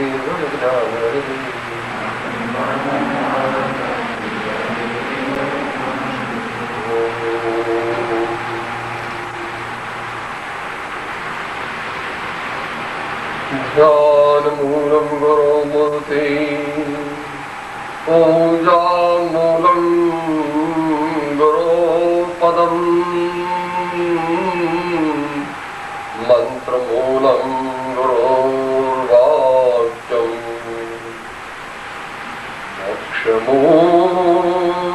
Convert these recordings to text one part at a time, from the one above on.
કેવળ જ્ઞાન રે. ધ્યાન મૂલમ ગુરો મૂર્તિ પૂજા મૂલમ ગુરો પદમ મંત્ર મૂલમ ગુરોર્વાક્યમ મોક્ષ મૂલમ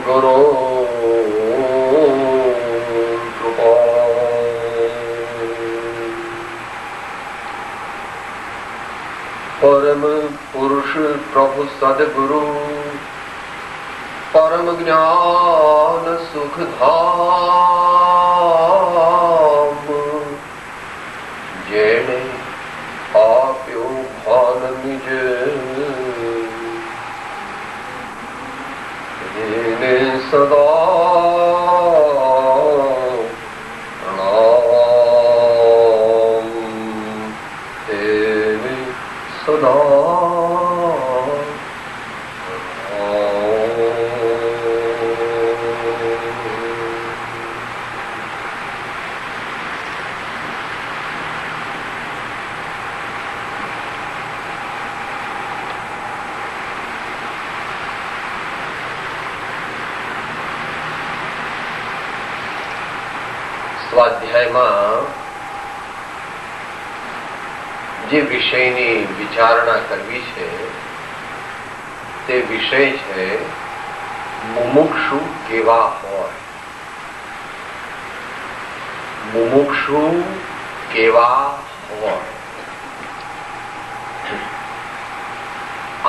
ગુરો परम पुरुष प्रभु सदगुरु परम ज्ञान सुख धाम जेने आप्यो भान निज जेने सदा સ્વાધ્યાયમાં જે વિષયની વિચારણા કરવી છે તે વિષય છે મુમુક્ષુ કેવા હોય. મુમુક્ષુ કેવા હોય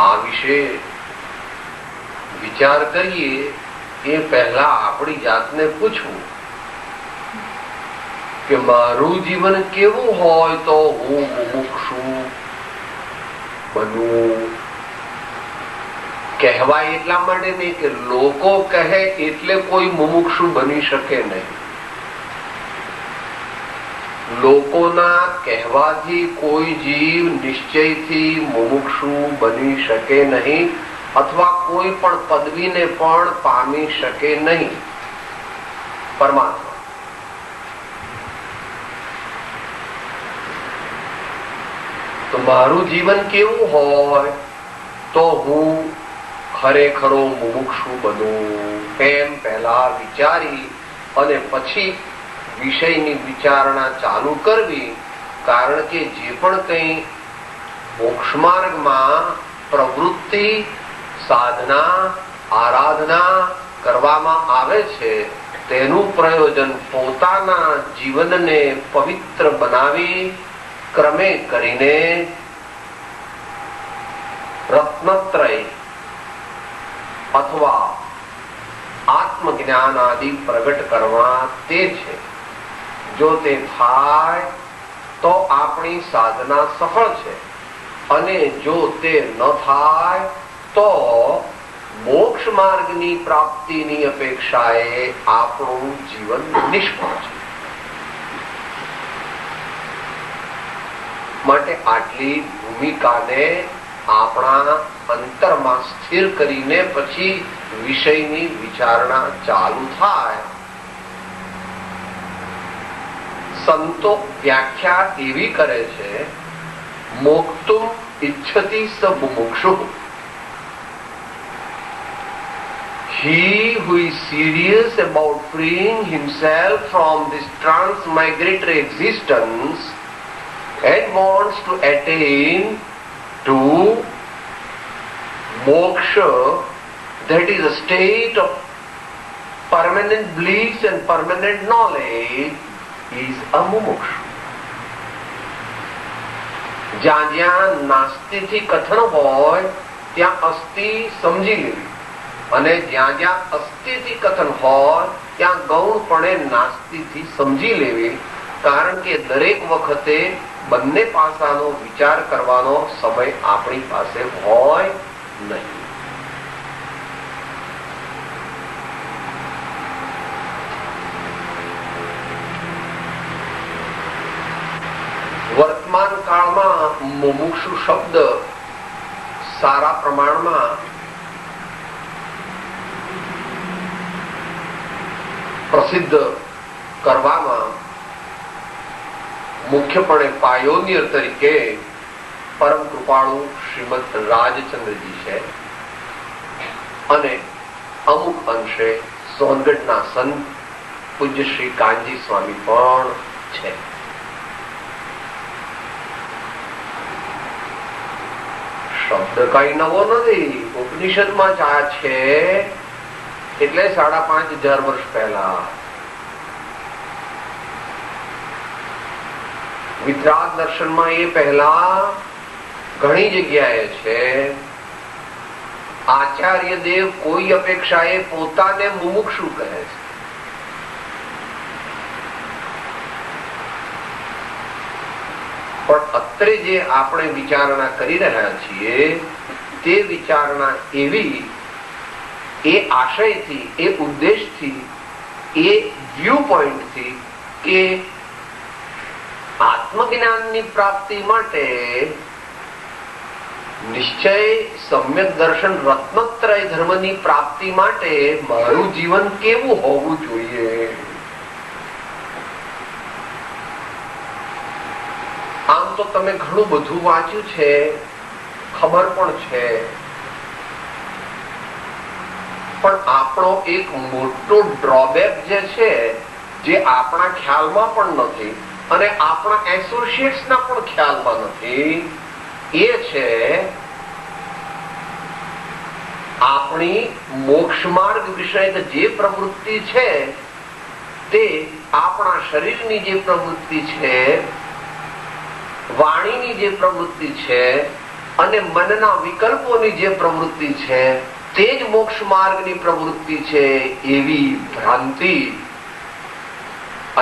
આ વિશે વિચાર કરીએ એ પહેલા આપણી જાતને પૂછવું કે મારું જીવન કેવું હોય તો હું મુમુક્ષુ બનવું. કહેવાય એટલા માટે નહીં કે લોકો કહે એટલે કોઈ મુમુક્ષુ બની શકે નહીં. લોકોના કહેવાથી કોઈ જીવ નિશ્ચયથી મુમુક્ષુ બની શકે નહીં અથવા કોઈ પણ પદવીને પણ પામી શકે નહીં. પરમાત્મા તો મારું જીવન કેવું હોય તો હું ખરેખરો મુમુક્ષુ બનું એમ પહેલા વિચારી અને પછી વિષયની વિચારણા ચાલુ કરવી. કારણ કે જે પણ કંઈ મોક્ષ માર્ગમાં પ્રવૃત્તિ સાધના આરાધના કરવામાં આવે છે તેનું પ્રયોજન પોતાના જીવનને પવિત્ર બનાવી ક્રમે કરીને રત્નત્રય અથવા આત્મજ્ઞાન આદિ પ્રગટ કરવા તે છે. જો તે થાય તો આપણી સાધના સફળ છે અને જો તે ન થાય તો મોક્ષ માર્ગની પ્રાપ્તિની અપેક્ષાએ આપણું જીવન નિષ્ફળ છે. માટે આટલી ભૂમિકાને આપણા અંતરમાં સ્થિર કરીને પછી વિષયની વિચારણા ચાલુ થાય. સંતો વ્યાખ્યા એવી કરે છે મોક્તુમ ઇચ્છતિ સ મુમુક્ષુ. He who is serious about freeing himself from this transmigratory existence and wants to attain to moksha, that is a state of permanent bliss and permanent knowledge, is a mumukshu. જ્યાં જ્યાં નાસ્તિથી કથન હોય ત્યાં અસ્થિ સમજી લેવી અને જ્યાં જ્યાં અસ્થિથી કથન હોય ત્યાં ગૌણપણે નાસ્તિથી સમજી લેવી. કારણ કે દરેક વખતે બંને પાસાનો વિચાર કરવાનો સમય આપણી પાસે હોય નહીં. વર્તમાન કાળમાં મુમુક્ષુ શબ્દ સારા પ્રમાણમાં પ્રસિદ્ધ કરવામાં મુખ્યપણે પાયોનિયર તરીકે પરમ કૃપાળુ શ્રીમદ રાજચંદ્રજી છે અને અમુક અંશે સોનગઢના સંત પૂજ્ય શ્રી કાનજી સ્વામી પણ છે. શબ્દ કઈ નવો નથી, ઉપનિષદમાં જ આ છે. એટલે 5,500 વર્ષ પહેલા વિતરાગ દર્શનમાં એ પહેલા ઘણી જગ્યાએ છે. આચાર્ય દેવ કોઈ અપેક્ષાએ પોતાને મુમુક્ષુ કહે છે. પણ અત્રે જે આપણે વિચારણા કરી રહ્યા છીએ તે વિચારણા એવી, એ આશયથી, એ ઉદ્દેશથી, એ વ્યૂ પોઈન્ટથી કે આત્મજ્ઞાનની પ્રાપ્તિ માટે નિશ્ચય સમ્યક દર્શન રત્નત્રય ધર્મની પ્રાપ્તિ માટે મારું જીવન કેવું હોવું જોઈએ. આમ તો તમે ઘણું બધું વાંચ્યું છે, ખબર પણ છે, પણ આપણો એક મોટો ડ્રોબેક જે છે, જે આપણા ખ્યાલમાં પણ નથી અને આપણા એસોસિએટ્સના પણ ખ્યાલમાં નથી, એ છે આપણી મોક્ષ માર્ગ વિષયક જે પ્રવૃત્તિ છે તે આપણા શરીરની જે પ્રવૃત્તિ છે, વાણીની જે પ્રવૃત્તિ છે અને મનના વિકલ્પોની જે પ્રવૃત્તિ છે તે જ મોક્ષ માર્ગની પ્રવૃત્તિ છે, એવી ભ્રાંતિ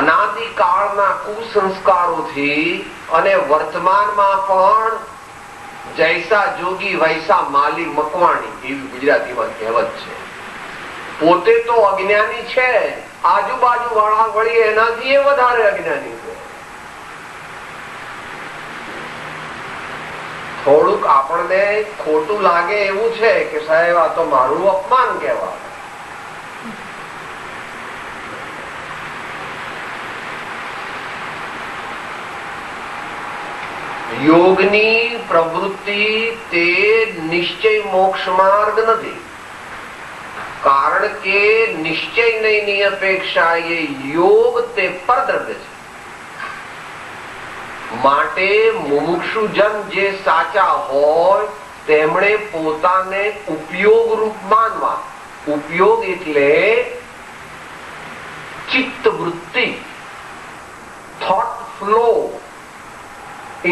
અનાદિકાળના કુસંસ્કારોથી અને વર્તમાનમાં પણ જૈસા જોગી વૈસા માલી મકવાણી એવી ગુજરાતીમાં કહેવત છે. પોતે તો અજ્ઞાની છે, આજુબાજુ વાળા વળી એનાથી એ વધારે અજ્ઞાની છે. થોડુંક આપણને ખોટું લાગે એવું છે કે સાહેબ આ તો મારું અપમાન કહેવાય. યોગની પ્રવૃત્તિ તે નિશ્ચય મોક્ષ માર્ગ નથી, કારણ કે નિશ્ચય ની અપેક્ષા એ યોગ તે પરદ્રવ્ય છે. માટે મુમુક્ષુજન જે સાચા હોય તેમણે પોતાને ઉપયોગ રૂપ માનવા. ઉપયોગ એટલે ચિત્ત વૃત્તિ, thought flow,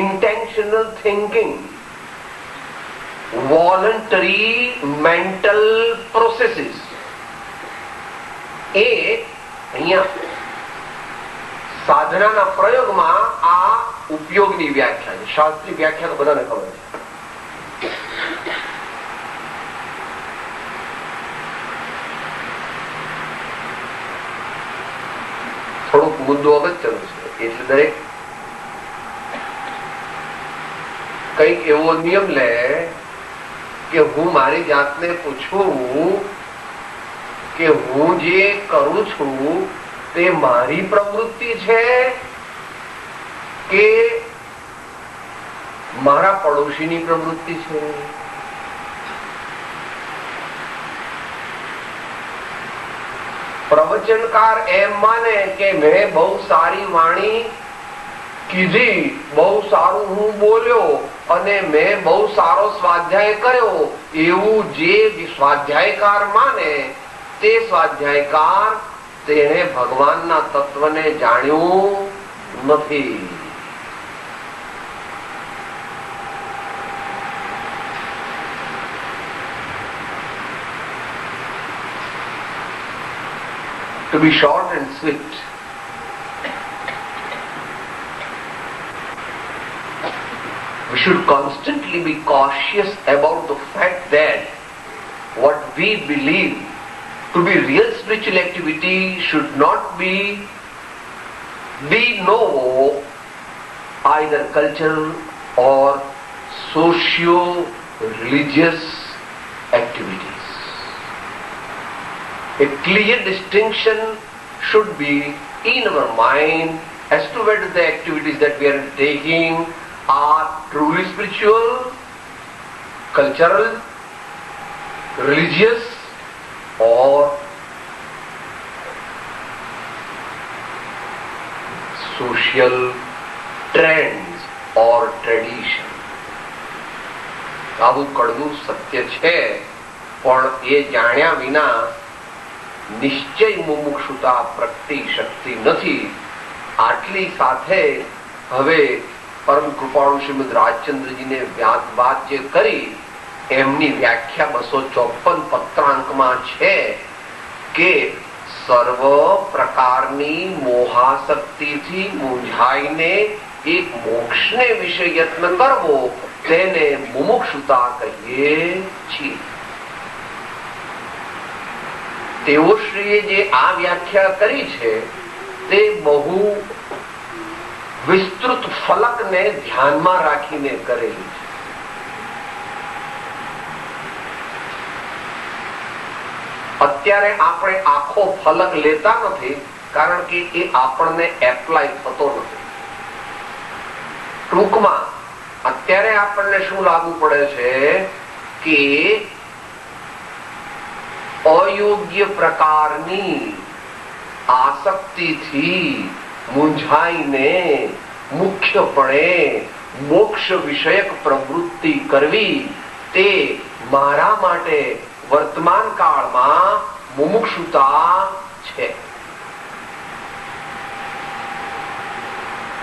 intentional thinking, voluntary mental processes. એ અહીંયા સાધનાના પ્રયોગમાં આ ઉપયોગની વ્યાખ્યા છે. શાસ્ત્રી વ્યાખ્યા તો બધાને ખબર છે. થોડુંક મુદ્દો અગત્યનો છે, એટલે દરેક કઈક એવો નિયમ લે કે હું મારી જાતને પૂછું કે હું જે કરું છું તે મારી પ્રવૃત્તિ છે કે મારા પડોશીની પ્રવૃત્તિ છે. પ્રવચનકાર એમ માને કે મેં બહુ સારી વાણી કીધી, બહુ સારું હું બોલ્યો અને મેં બહુ સારો સ્વાધ્યાય કર્યો, એવું જે સ્વાધ્યાયકાર માને તે સ્વાધ્યાયકાર તેણે ભગવાનના તત્વને જાણ્યું નથી. To be short and sweet, we should constantly be cautious about the fact that what we believe to be real spiritual activity should not be de novo either cultural or socio-religious activities. A clear distinction should be in our mind as to whether the activities that we are taking are truly spiritual, cultural, religious, or social trends or tradition. આવું કડવું સત્ય છે, પણ એ જાણ્યા વિના નિશ્ચય મુમુક્ષુતા પ્રગટી શકતી નથી. આટલી સાથે હવે પરમ કૃપાળુ શ્રીમદ રાજચંદ્રજીને વાત જે કરી એમની વ્યાખ્યા 254 પત્રાંકમાં છે કે સર્વ પ્રકારની મોહાશક્તિથી મૂંઝાઈને એક મોક્ષને વિશે યત્ન કરવો તેને મુમુક્ષુતા કહીએ છીએ. તેઓશ્રીએ જે આ વ્યાખ્યા કરી છે તે બહુ વિસ્તૃત ફલકને ધ્યાનમાં રાખીને કરેલી છે. અત્યારે આપણે આખો ફલક લેતા નથી, કારણ કે એ આપણને એપ્લાય થતો નથી. ટૂંકમાં અત્યારે આપણને શું લાગુ પડે છે કે અયોગ્ય પ્રકારની આસક્તિથી મૂંઝાઈને મુખ્યપણે મોક્ષ વિષયક પ્રવૃત્તિ કરવી તે મારા માટે વર્તમાન કાળમાં મુમુક્ષુતા છે.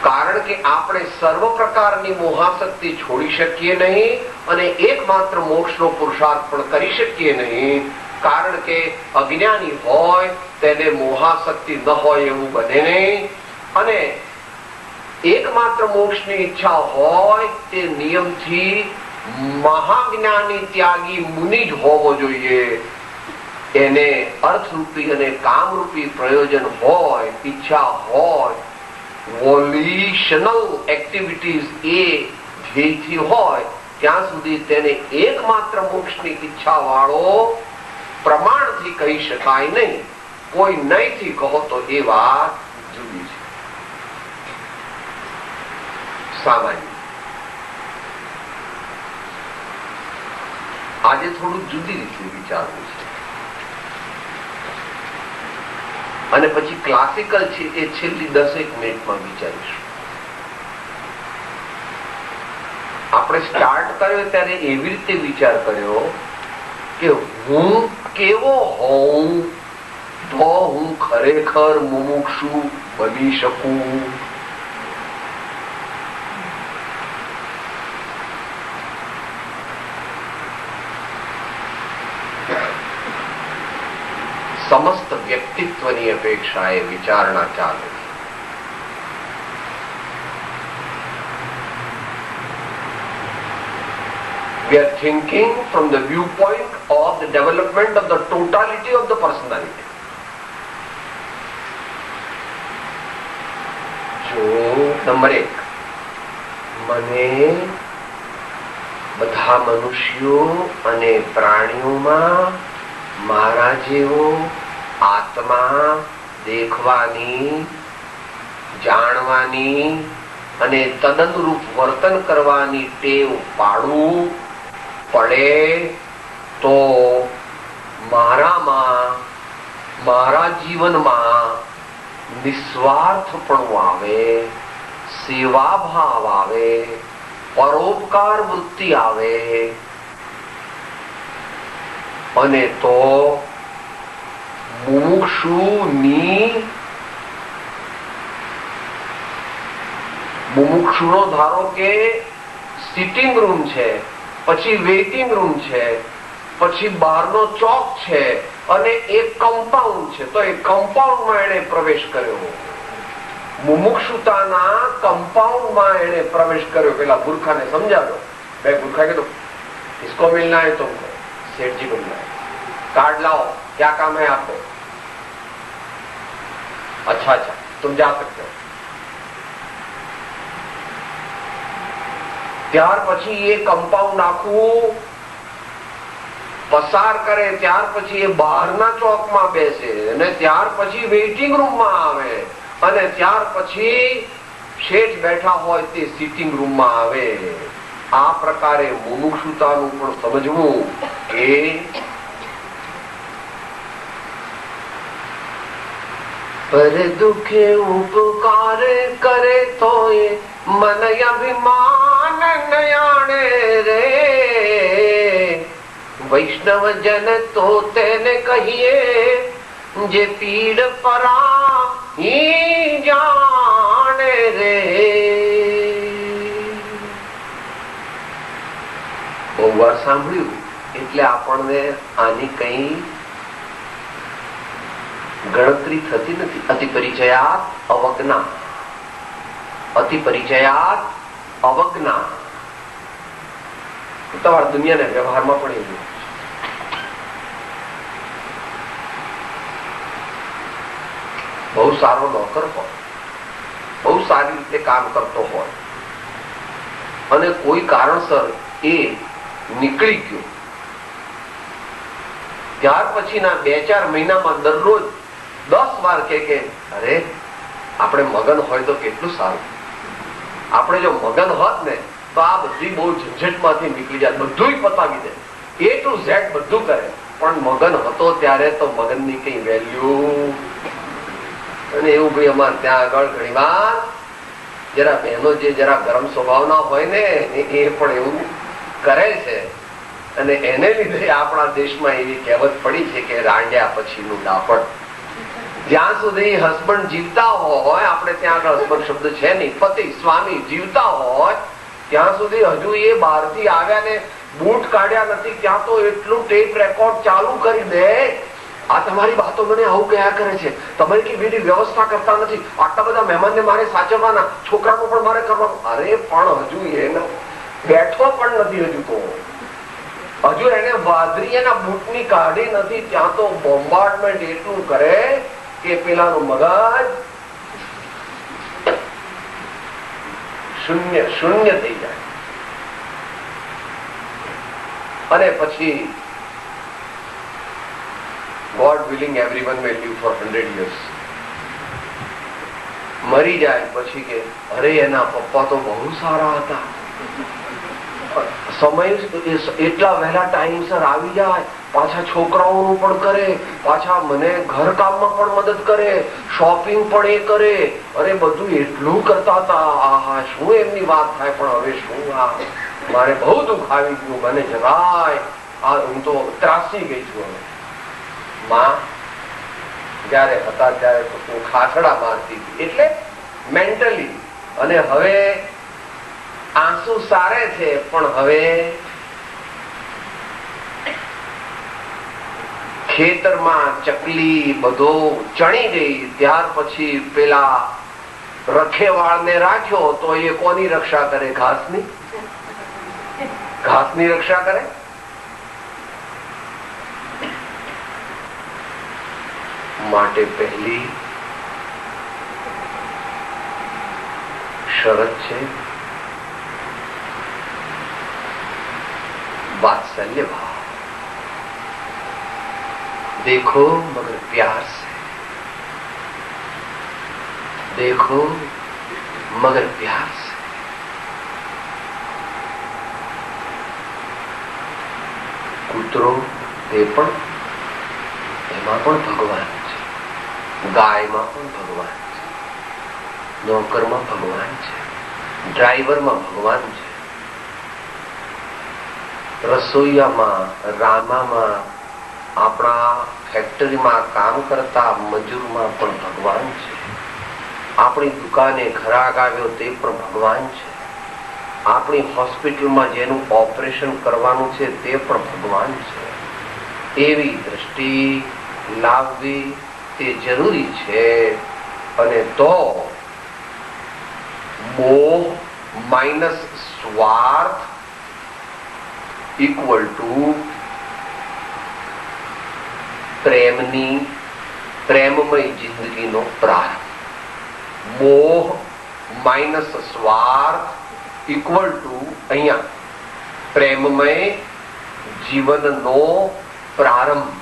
કારણ કે આપણે સર્વ પ્રકારની મોહાશક્તિ છોડી શકીએ નહીં અને એકમાત્ર મોક્ષનો પુરુષાર્થ પણ કરી શકીએ નહીં. કારણ કે અજ્ઞાની હોય તેને મોહાશક્તિ ન હોય એવું બને નહીં, અને એકમાત્ર મોક્ષની ઈચ્છા હોય તે નિયમથી મહાજ્ઞાની ત્યાગી મુનિ જ હોવો જોઈએ. એને અર્થરૂપી અને કામરૂપી પ્રયોજન હોય, ઈચ્છા હોય, વોલ્યુશનલ એક્ટિવિટીઝ એ ધ્યેયથી હોય ત્યાં સુધી તેને એકમાત્ર મોક્ષની ઈચ્છા વાળો પ્રમાણથી કહી શકાય નહીં. કોઈ નહીંથી કહો તો એ વાત જુદી છે. સામાન્ય આજે થોડું જુદી રીતે વિચારવું છે, અને પછી ક્લાસિકલ છે એ છેલ્લી 10 મિનિટમાં વિચારીશું. આપણે સ્ટાર્ટ કર્યો ત્યારે એવી રીતે વિચાર કર્યો કે હું કેવો હોઉં તો હું ખરેખર મુમુક્ષુ બની શકું. સમસ્ત વ્યક્તિત્વની અપેક્ષાએ વિચારણા ચાલે. We are thinking from the viewpoint of the development of the totality of the personality. જો નંબર 1, મને બધા મનુષ્યો અને પ્રાણીઓમાં મારા જેવો આત્મા દેખવાની, જાણવાની અને તદનુરૂપ વર્તન કરવાની ટેવ પાડવું પડે તો મારામાં, મારા જીવનમાં નિસ્વાર્થપણું આવે, સેવાભાવ આવે, પરોપકાર વૃત્તિ આવે, અને તો મુમુક્ષુનો ધારો કે સિટિંગ રૂમ છે, પછી વેઇટિંગ રૂમ છે, પછી બહારનો ચોક છે અને એક કમ્પાઉન્ડ છે, તો એ કમ્પાઉન્ડમાં એને પ્રવેશ કર્યો. મુમુક્ષુતાના કમ્પાઉન્ડમાં એને પ્રવેશ કર્યો. પેલા ગુરખાને સમજાવ્યો. બે ગુરખા કીધું इसको मिलना है तुमको, सेठ जी मिलना है, कार्ड लाओ, क्या काम है आपको? अच्छा तुम जा सकते हो. ત્યાર પછી એ કમ્પાઉન્ડ આખું પસાર કરે, ત્યાર પછી એ બહારના ચોકમાં બેસે અને ત્યાર પછી વેઇટિંગ રૂમમાં આવે અને ત્યાર પછી શેઠ બેઠા હોય તે સિટિંગ રૂમમાં આવે. આ પ્રકારે મુમુક્ષુતાનું પણ સમજવું કે પર દુખે ઉપકાર કરે તો એ મન અભિમાન નયાણે રે. વૈષ્ણવ જન તો તેને કહીએ જે પીડ પરાઈ જાણે રે. બહુ વાર સાંભળ્યું એટલે આપણને આની કઈ ગણતરી થતી નથી. અતિ પરિચયાત અવજ્ઞા, અતિ પરિચયાત અવજ્ઞા. તમારા દુનિયાના વ્યવહારમાં પણ એવું. બહુ સારો નોકર હોય, બહુ સારી રીતે કામ કરતો હોય અને કોઈ કારણસર એ નીકળી ગયો, ત્યાર પછીના 2-4 મહિનામાં દરરોજ 10 વાર કે અરે આપણે મગન હોય તો કેટલું સારું, આપણે જો મગન હોત ને તો આ બધી બહુ ઝંઝટમાંથી નીકળી જાય, બધું પતાવી દે, A to Z બધું કરે. પણ મગન હતો ત્યારે તો મગનની કઈ વેલ્યુ. અને એવું ભાઈ અમારે ત્યાં આગળ ઘણી વાર જરા બહેનો જે જરા ગરમ સ્વભાવના હોય ને એ પણ એવું કરે છે. અને એને લીધે આપણા દેશમાં એવી કહેવત પડી છે કે રાંડ્યા પછીનું દાપણ. જ્યાં સુધી હસબન્ડ જીવતા હોય, આપણે ત્યાં આગળ હસબન્ડ શબ્દ છે નહીં, પતિ સ્વામી જીવતા હોય ત્યાં સુધી હજુ એ બહારથી આવ્યા ને બૂટ કાઢ્યા નથી ત્યાં તો એટલું ટેપ રેકોર્ડ ચાલુ કરી દે, આ તમારી વાતો મને આવું કયા કરે છે, તમારી કઈ બીજી વ્યવસ્થા કરતા નથી, આટલા બધા મહેમાનને મારે સાચવવાના, છોકરાનું પણ મારે કરવાનું. અરે પણ હજુ એને બેઠો પણ નથી, હજુ એને વાદરીના બૂટની કાઢી નથી ત્યાં તો બોમ્બાર્ડમેન્ટ એટલું કરે કે પેલાનું મગજ શૂન્ય થઈ જાય. અને પછી God willing everyone may live for 100 years. મરી જાય પછી કે અરે એના પપ્પા તો બહુ સારા હતા, સમય એટલા વહેલા ટાઈમસર આવી જાય, પાછા છોકરાઓનું પણ કરે, પાછા મને ઘર કામમાં પણ મદદ કરે, શોપિંગ પણ એ કરે, અરે બધું એટલું કરતા હતા. આહા શું એમની વાત થાય. પણ હવે શું, આ મારે બહુ દુઃખ આવી ગયું, મને જરાય હું તો ત્રાસી ગઈ છું. હવે માં જયારે હતા ત્યારે તો હું ખાસડા મારતી હતી, એટલે મેન્ટલી. અને હવે આંસુ સારે છે પણ હવે ખેતરમાં ચકલી બધો ચણી ગઈ, ત્યાર પછી પેલા રખેવાળને રાખ્યો તો એ કોની રક્ષા કરે? ઘાસની. ઘાસની રક્ષા કરે. માટે પહેલી શરત છે वात्सल्य भाव. देखो मगर प्यार से, देखो मगर प्यार से. કૂતરો તે પણ એમાં પણ ભગવાન છે, ગાયમાં પણ ભગવાન છે, નોકરમાં ભગવાન છે, ડ્રાઈવરમાં ભગવાન છે, રસોઈયામાં, રામામાં, આપણા ફેક્ટરીમાં કામ કરતા મજૂરમાં પણ ભગવાન છે, આપણી દુકાને ઘરાક આવ્યો તે પણ ભગવાન છે, આપણી હોસ્પિટલમાં જેનું ઓપરેશન કરવાનું છે તે પણ ભગવાન છે. એવી દ્રષ્ટિ લાવવી તે જરૂરી છે. અને તો મોહ માઇનસ સ્વાર્થ ઇક્વલ ટુ પ્રેમમય જિંદગીનો પ્રારંભ. મોહ માઇનસ સ્વાર્થ ઇક્વલ ટુ અહીંયા પ્રેમમય જીવનનો પ્રારંભ.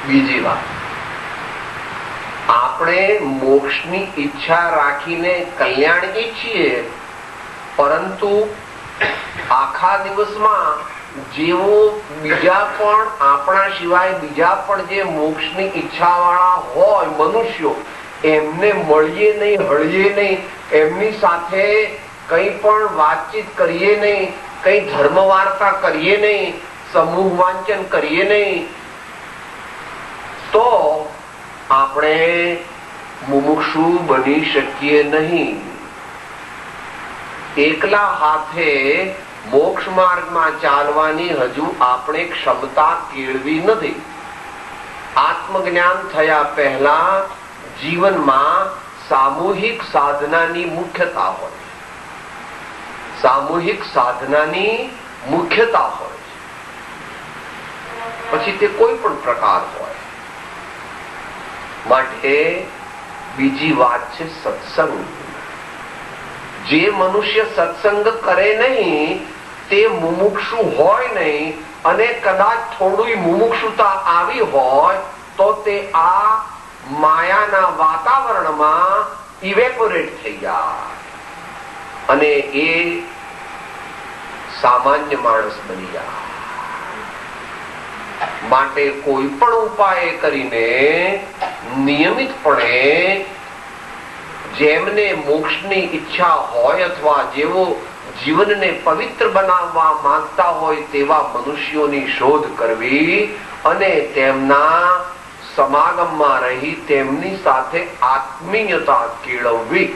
બીજી વાત, આપણે મોક્ષની ઈચ્છા રાખીને કલ્યાણ ઈચ્છીએ, પરંતુ આખા દિવસમાં જેવો બીજા પણ આપણા સિવાય બીજા પણ જે મોક્ષની ઈચ્છા વાળા હોય મનુષ્યો, એમને મળીએ નહીં, હળીએ નહીં, એમની સાથે કઈ પણ વાતચીત કરીએ નહીં, કઈ ધર્મ વાર્તા કરીએ નહીં, સમૂહ વાંચન કરીએ નહીં, તો આપણે મુમુક્ષુ બની શકીએ નહીં. એકલા હાથે મોક્ષ માર્ગમાં ચાલવાની હજુ આપણે ક્ષમતા કેળવી નથી. આત્મજ્ઞાન થયા પહેલા જીવનમાં સામૂહિક સાધનાની મુખ્યતા હોય, સામૂહિક સાધનાની મુખ્યતા હોય, પછી તે કોઈ પણ પ્રકાર હોય. માટે બીજી વાત છે સત્સંગ. જે મનુષ્ય સત્સંગ કરે નહીં તે મુમુક્ષુ હોય નહીં, અને કદાચ થોડું મુમુક્ષુતા આવી હોય તો તે આ માયાના વાતાવરણમાં ઇવેપોરેટ થઈ જાય અને એ સામાન્ય માણસ બની જાય. માટે કોઈ પણ ઉપાય કરીને નિયમિતપણે જેમને મોક્ષની ઈચ્છા હોય અથવા જેવો જીવનને પવિત્ર બનાવવા માંગતા હોય તેવા મનુષ્યોની શોધ કરવી અને તેમના સમાગમમાં રહી તેમની સાથે આત્મીયતા કેળવવી.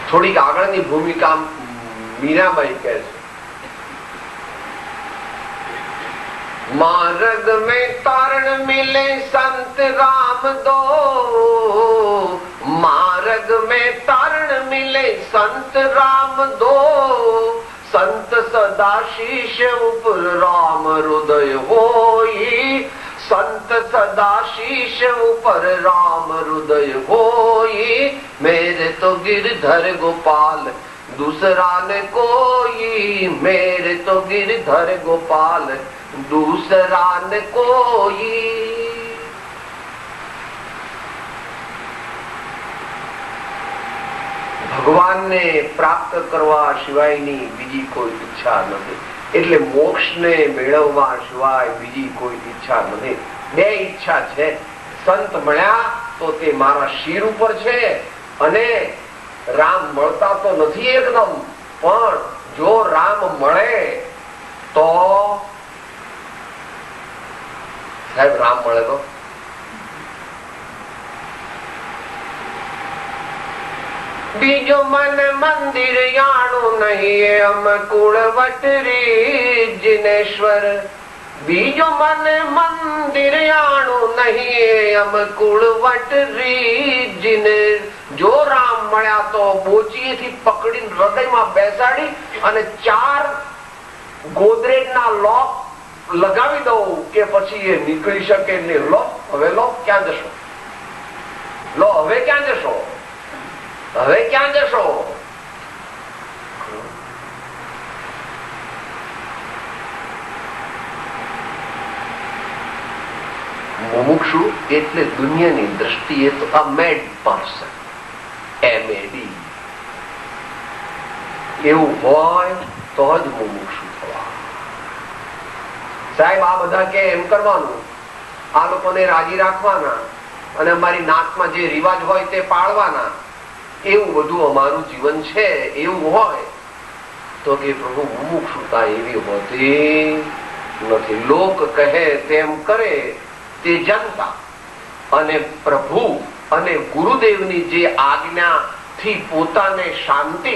થોડીક આગળની ભૂમિકા મીરાબાઈ કહે છે, मार्ग में तारण मिले संत राम दो, मार्ग में तारण मिले संत राम दो, संत सदा शीश ऊपर राम हृदय होई, संत सदा शीश ऊपर राम हृदय होई, मेरे तो गिरधर गोपाल दूसरा ने कोई, मेरे तो गिरधर गोपाल दूसरा ने कोई. ભગવાનને પ્રાપ્ત કરવા સિવાયની બીજી કોઈ ઈચ્છા નથી. એટલે મોક્ષને મેળવવા સિવાય બીજી કોઈ ઈચ્છા નથી. બે ઈચ્છા છે. સંત મળ્યા તો તે મારા શિર ઉપર છે, અને રામ મળતા તો નથી એકદમ, પણ જો રામ મળે તો સાહેબ રામ મળે તો બીજો મન મંદિર યાણું નહીં અમ કુળવટરી જિનેશ્વર, બીજો મન મંદિર યાણું નહીં અમ કુળવટરી જીને. જો રામ મળ્યા તો બોચીએથી પકડીને હૃદયમાં બેસાડી અને 4 ગોદરેજના લોક લગાવી દઉં કે પછી એ નીકળી શકે ને. લો હવે લો ક્યાં જશો, લો હવે ક્યાં જશો, હવે ક્યાં જશો. મુમુક્ષુ એટલે દુનિયાની દ્રષ્ટિએ તો આ મેડ પર્સન, MAD એવું હોય તો જ મુમુક્ષુ થવા. સાહેબ આ બધા કે એમ કરવાનું, આ લોકોને રાજી રાખવાના અને અમારી નાતમાં જે રિવાજ હોય તે પાળવાના, એવું બધું અમારું જીવન છે, એવું હોય તો કે પ્રભુ મુમુક્ષુતા એવી હોતી નથી. લોક કહે તેમ કરે તે જનતા, અને પ્રભુ અને ગુરુદેવની જે આજ્ઞાથી પોતાને શાંતિ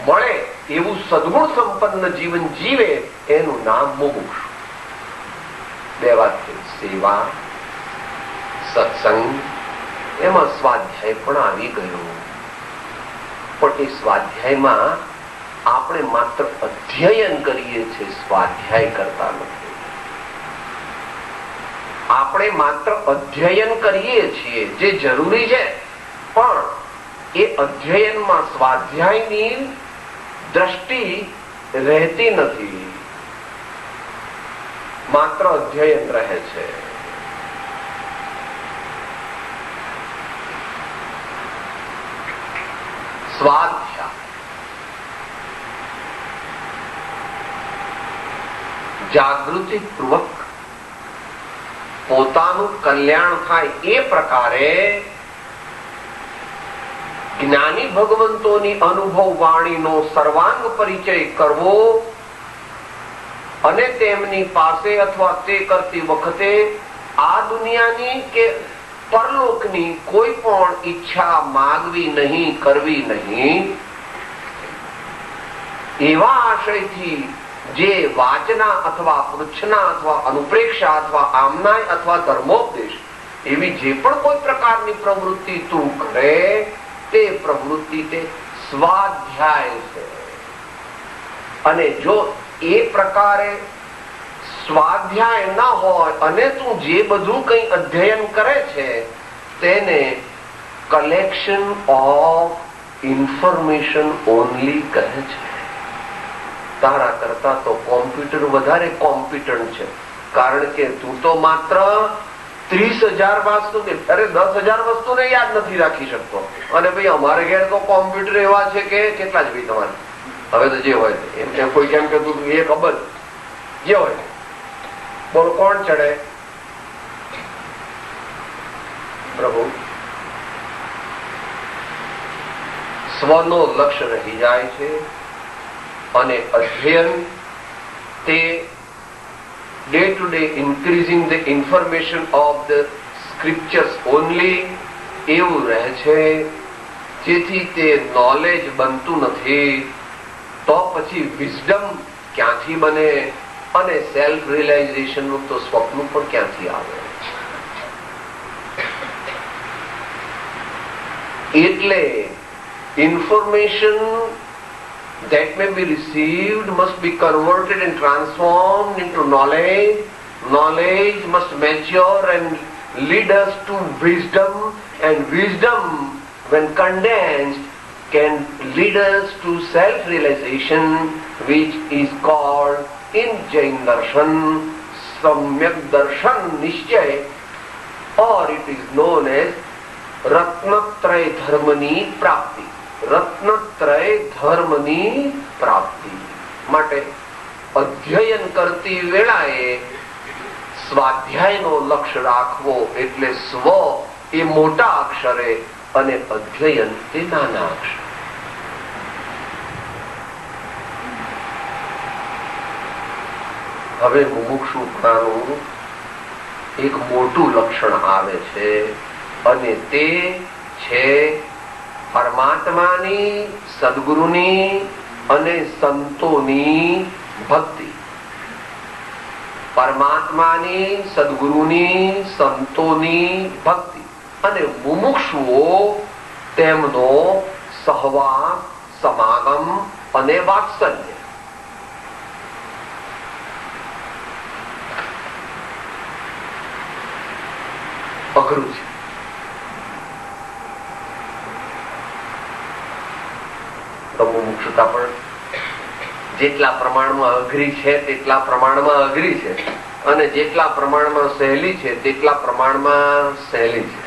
મળે એવું સદગુણ સંપન્ન જીવન જીવે એનું નામ મુમુક્ષુ. બે વાત થઈ, સેવા, સત્સંગ, એમાં સ્વાધ્યાય પણ આવી ગયો. પણ એ સ્વાધ્યાયમાં આપણે માત્ર અધ્યયન કરીએ છીએ, સ્વાધ્યાય કરતા નથી. આપણે માત્ર અધ્યયન કરીએ છીએ જે જરૂરી છે, પણ એ અધ્યયનમાં સ્વાધ્યાયની દ્રષ્ટિ રહેતી નથી, માત્ર અધ્યયન રહે છે. સ્વાધ્યાય જાગૃતિપૂર્વક પોતાનું કલ્યાણ થાય એ પ્રકારે જ્ઞાની ભગવંતોની અનુભવ વાણીનો સર્વાંગ પરિચય કરવો અને તેમની પાસે અથવા તે કરતી વખતે આ દુનિયાની કે પરલોકની કોઈ પણ ઈચ્છા માગવી નહીં, કરવી નહીં. એવા આશયથી જે વાચના અથવા પૃચ્છના અથવા અનુપ્રેક્ષા અથવા આમનાય અથવા ધર્મોપદેશ એવી જે પણ કોઈ પ્રકારની પ્રવૃત્તિ તું કરે તે પ્રવૃત્તિ તે સ્વાધ્યાય છે. અને જો એ પ્રકારે સ્વાધ્યાય ન હોય અને તું જે બધું કઈ અધ્યયન કરે છે તેને કલેક્શન ઓફ ઇન્ફોર્મેશન ઓનલી કહે છે. તારા કરતા તો કોમ્પ્યુટર વધારે કોમ્પિટન્ટ છે, કારણ કે તું તો માત્ર 30,000 વસ્તુ કે 10,000 વસ્તુને યાદ નથી રાખી શકતો. અને ભાઈ અમારે ઘેર તો કોમ્પ્યુટર એવા છે કે કેટલા જ ભાઈ તમારે હવે તો જે હોય એમ કોઈ કેમ કે તું એ ખબર જે હોય બોલ કોણ ચડે? પ્રભુ. સ્વનો લક્ષ્ય રહી જાય છે અને અધ્યયન તે day to day increasing the information of the scriptures only એવું રહે છે, જેથી તે નોલેજ બનતું નથી. તો પછી વિઝડમ ક્યાંથી બને અને સેલ્ફ રિયલાઇઝેશન નું તો સ્વપ્ન પણ ક્યાંથી આવે? એટલે information that may be received must be converted and transformed into knowledge. Knowledge must mature and lead us to wisdom, and wisdom, when condensed, can lead us to self-realization, which is called in Jain Darshan Samyak Darshan Nishchay, or it is known as Ratnatraya Dharmani Prapti. રત્નત્રય ધર્મની પ્રાપ્તિ માટે અધ્યયન કરતી વેળાએ સ્વાધ્યાયનો લક્ષ્ય રાખવો. એટલે સ્વ એ મોટા અક્ષરે અને અધ્યયન તે નાના અક્ષરે. હવે મુમુક્ષુપણાનું એક મોટું લક્ષણ આવે છે અને તે છે પરમાત્માની, સદગુરુની અને સંતોની ભક્તિ. પરમાત્માની, સદગુરુની, સંતોની ભક્તિ અને મુમુક્ષુઓ તેમનો સહવાસ, સમાગમ અને વાત્સલ્ય. અઘરું છે. મુમુક્ષુતા પણ જેટલા પ્રમાણમાં અઘરી છે તેટલા પ્રમાણમાં અઘરી છે, અને જેટલા પ્રમાણમાં સહેલી છે તેટલા પ્રમાણમાં સહેલી છે.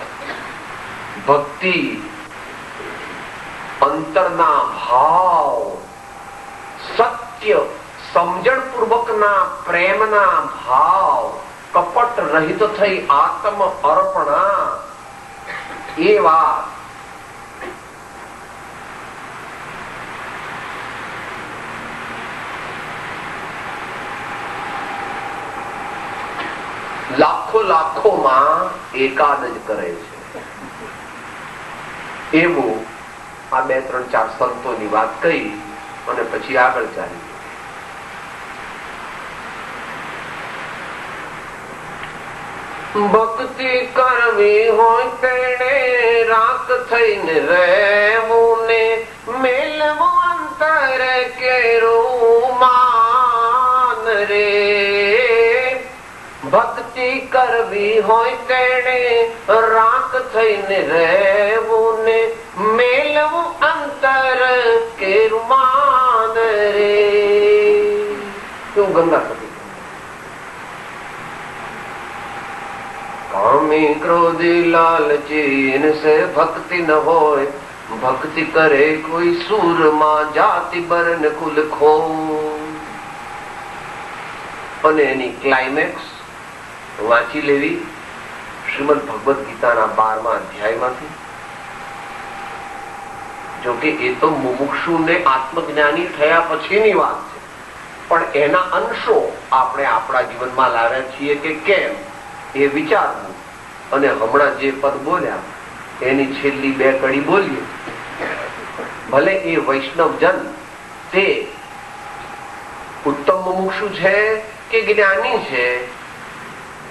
ભક્તિ અંતરના ભાવ, સત્ય, સમજણપૂર્વકના પ્રેમના ભાવ, કપટ રહિત થઈ આત્મ અર્પણા, એ વાત લાખોમાં એકાદ જ કરે છે. એવું આ 2, 3, 4 સંતોની વાત કહી અને પછી આગળ ચાલી. ભક્તિ કરવી હોય તેને રાત થઈને રહેવું ને મેલવું અંતર કેરું માન રે. ભક્તિ કરવી હોય તેણે રાખ થઈને રહેવું ને મેલવું અંતર કેરુમાન રે. કેવું ગંગા સતી. કામી ક્રોધી લાલચી ઇનસે ભક્તિ ન હોય, ભક્તિ કરે કોઈ સૂરમાં જાતિ બરન કુલ ખો. અને એની ક્લાઇમેક્સ વાંચી લેવી શ્રીમદ ભગવદ ગીતાના 12મા અધ્યાયમાંથી. જોકે એ તો મુમુક્ષુને આત્મજ્ઞાની થયા પછીની વાત છે, પણ એના અંશો આપણે આપણા જીવનમાં લાવ્યા છીએ કે કેમ એ વિચારવું. અને હમણાં જે પદ બોલ્યા એની છેલ્લી 2 કડી બોલીએ. ભલે એ વૈષ્ણવજન તે ઉત્તમ મુમુક્ષુ છે કે જ્ઞાની છે,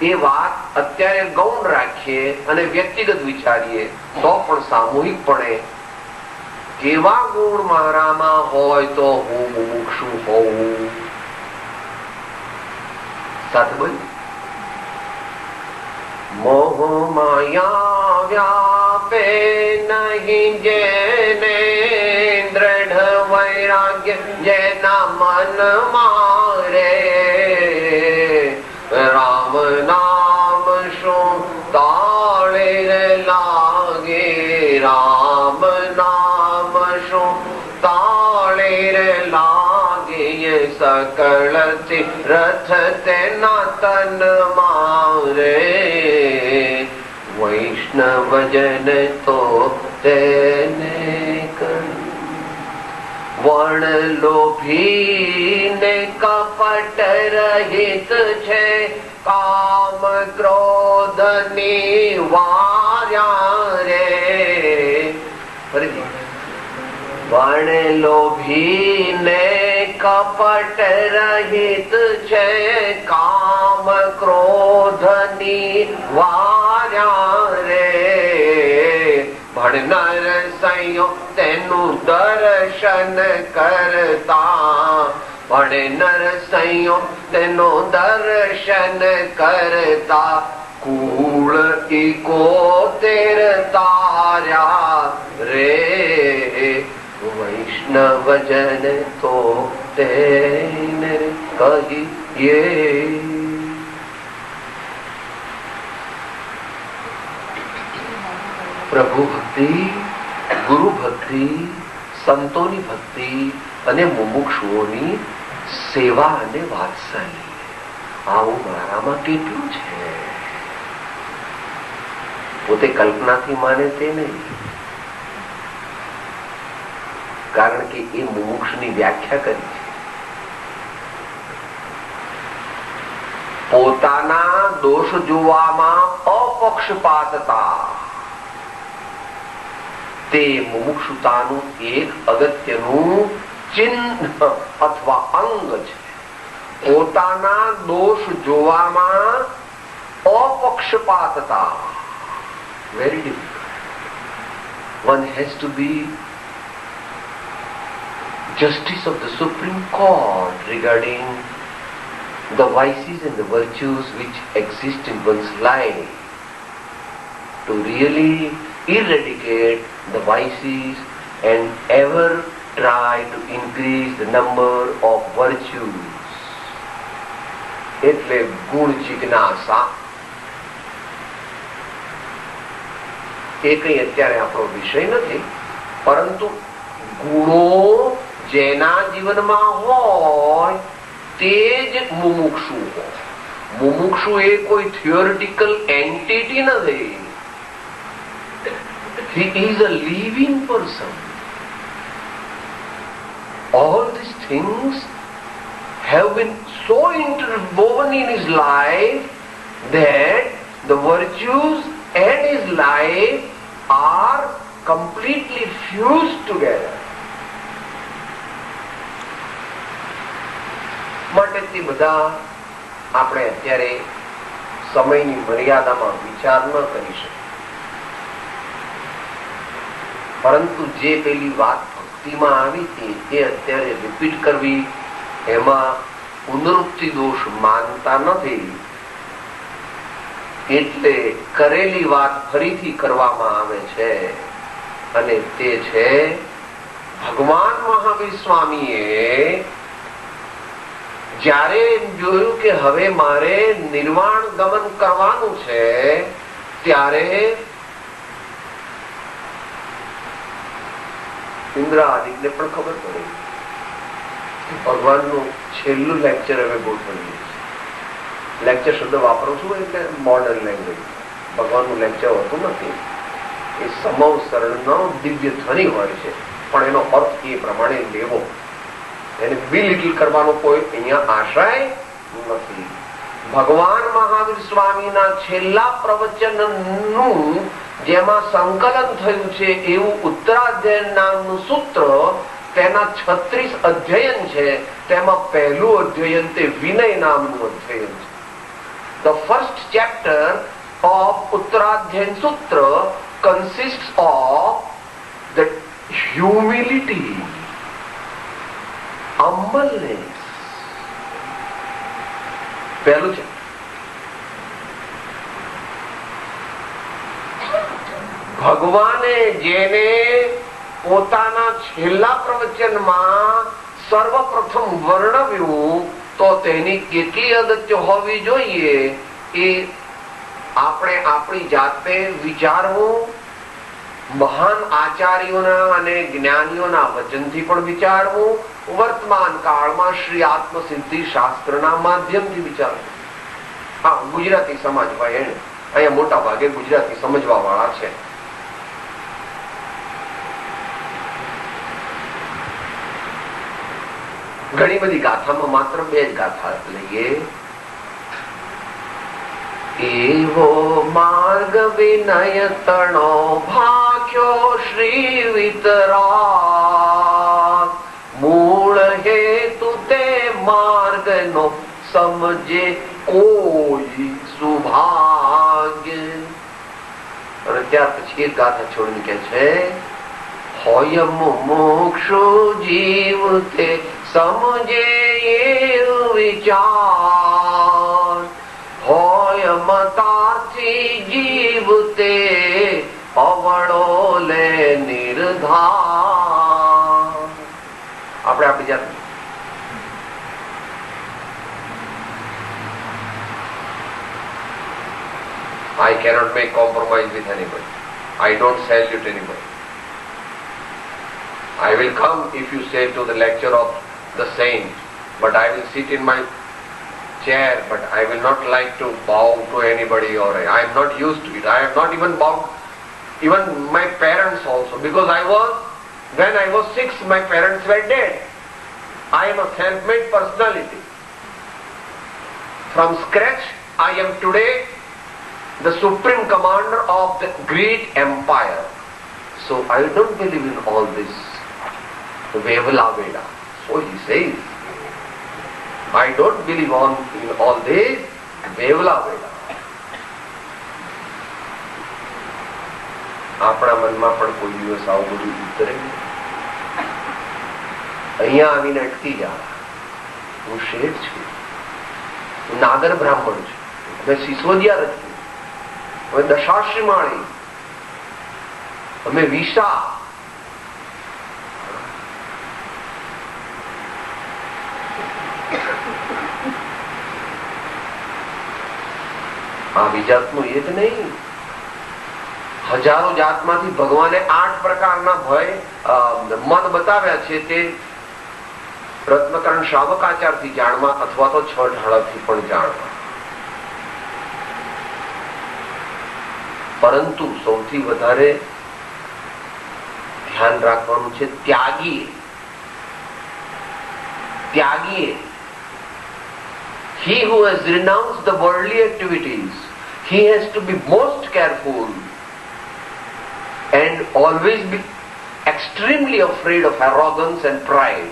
એ વાત અત્યારે ગૌણ રાખીએ અને વ્યક્તિગત વિચારીએ તો પણ સામૂહિકપણે કેવા ગુણ મારામાં હોય તો હું મુમુક્ષુ હોઉં. સાથે બોલ. મોહ માયા વ્યાપે નહીં જેને દ્રઢ વૈરાગ્ય જેના મન મારે, રામ નામ શું તાળે લાગે, રામ નામ શું તાળે લાગે, સકળ રથ તેના તન મારે, વૈષ્ણવજન તો તેને વર્ણ લોભી ને કપટ રહિત છે, કામ ક્રોધ નિવાર્યા રે. વર્ણ લોભી ને કપટ રહિત છે, કામ ક્રોધ નિવાર્યા રે. ભણનાર સંયો તેનું દર્શન કરતા, ભણનાર સંયો તેનું દર્શન કરતા, કુળ 71 તાર્યા રે. વૈષ્ણવજન તો તેને કહીએ. પ્રભુ ભક્તિ, ગુરુ ભક્તિ, સંતોની ભક્તિ અને મુમુક્ષુઓની સેવા અને વાત્સલ્ય, આવું મારામાં કેટલું છે. પોતે કલ્પનાથી માને તે નહીં, કારણ કે એ મુમુક્ષની વ્યાખ્યા કરી છે. પોતાના દોષ જોવામાં અપક્ષપાતતા તે મુમુક્ષુતાનું એક અગત્યનું ચિહ્ન અથવા અંગ છે. પોતાના દોષ જોવામાં અપક્ષપાતતા. Very difficult. One has to be justice of the Supreme Court regarding the vices and the virtues which exist in one's life, to really eradicate the vices and ever try to increase the number of virtues. એટલે ગુણ જિજ્ઞાસા એ કઈ અત્યારે આપણો વિષય નથી, પરંતુ ગુણો જેના જીવનમાં હોય તે જ મુમુક્ષુ હોય. મુમુક્ષુ એ કોઈ થિયોરિટિકલ એન્ટિટી નથી. He is a living person. All these things have been so interwoven in his life that the virtues and his life are completely fused together. માટે તે બધા આપણે અત્યારે સમયની મર્યાદામાં વિચાર ન કરી શકીએ, પરંતુ જે પેલી વાત ભક્તિમાં આવી હતી તે અત્યારે રિપીટ કરવી, એમાં પુનરુક્તિ દોષ માનતા નથી. એટલે કરેલી વાત ફરીથી કરવામાં આવે છે અને તે છે ભગવાન મહાવીર સ્વામીએ જ્યારે જોયું કે હવે મારે નિર્વાણ ગમન કરવાનું છે ત્યારે ઇન્દ્રાદિકને પણ ખબર પડી ભગવાનનું છેલ્લું લેક્ચર હવે ગોઠવ્યું છે. લેક્ચર શબ્દ વાપરું છું એટલે મોડર્ન લેંગ્વેજ. ભગવાનનું લેક્ચર હોતું નથી, એ સમવસરણનો દિવ્ય ધ્વનિ હોય છે, પણ એનો અર્થ એ પ્રમાણે લેવો, એને બિલિટલ કરવાનો કોઈ અહીંયા આશય નથી. ભગવાન મહાવીર સ્વામીના છેલ્લા પ્રવચનનું જેમાં સંકલન થયું છે એવું ઉત્તરાધ્યયન નામનું સૂત્ર, તેના 36 અધ્યયન છે. તેમાં પહેલું અધ્યયન તે વિનય નામનું અધ્યયન છે. The first chapter of Uttaraadhyayan Sutra consists of the humility, humbleness. પહેલું છે. ભગવાને જેને પોતાના છેલ્લા પ્રવચનમાં સર્વપ્રથમ વર્ણવ્યું તો તેની કેટલી અગત્ય હોવી જોઈએ એ આપણે આપણી જાતે વિચારવું, મહાન આચાર્યોના અને જ્ઞાનીઓના વચનથી પણ વિચારવું, વર્તમાન કાળમાં શ્રી આત્મસિદ્ધિ શાસ્ત્રના માધ્યમથી વિચારવું. હા, ગુજરાતી સમાજ હોય એને અહીંયા મોટા ભાગે ગુજરાતી સમજવા વાળા છે. ઘણી બધી ગાથામાં માત્ર 2 જ ગાથા લઈએ. એવો માર્ગ વિનય તણો ભાખ્યો શ્રી વિતરાગ, મૂળ હેતુ તે માર્ગનો સમજે કોઈ સુભાગ્ય. અને ત્યાર પછી એક ગાથા છોડીને કે છે હોય મોક્ષો જીવ તે સમજે વિચાર, હોય મતાથી જીવ તે અવળો લે નિર્ધાર. આપણે આપણી જાત I cannot make compromise with anybody. I don't salute anybody. I will come if you say to the lecture of the saint, but I will sit in my chair, but I will not like to bow to anybody, or I am not used to it. I have not even bowed even my parents also, because when I was 6 my parents were dead. I am a self-made personality. From scratch I am today the supreme commander of the great empire. So I don't believe in all this Vevala Veda. So he says, I don't believe in all this Vevala Veda. આપણા મનમાં પણ કોઈ દિવસ આવું બધું ઉતરે. અહીંયા આવીને અટકી જા. હું શેઠ છું, હું નાગર બ્રાહ્મણ છું, મેં સિસોદિયા રચ્યું, અમે દશાશ્રી માળી, અમે વિશા. આવી જાતનું એ જ નહીં, હજારો જાતમાંથી ભગવાને 8 પ્રકારના ભય મન બતાવ્યા છે. તે રત્નકરણ શ્રાવકાચારથી જાણવા અથવા તો 6 ઢાળથી પણ જાણવા. પરંતુ સૌથી વધારે ધ્યાન રાખવાનું છે ત્યાગીએ. He who has renounced the worldly activities, he has to be most careful and always be extremely afraid of arrogance and pride.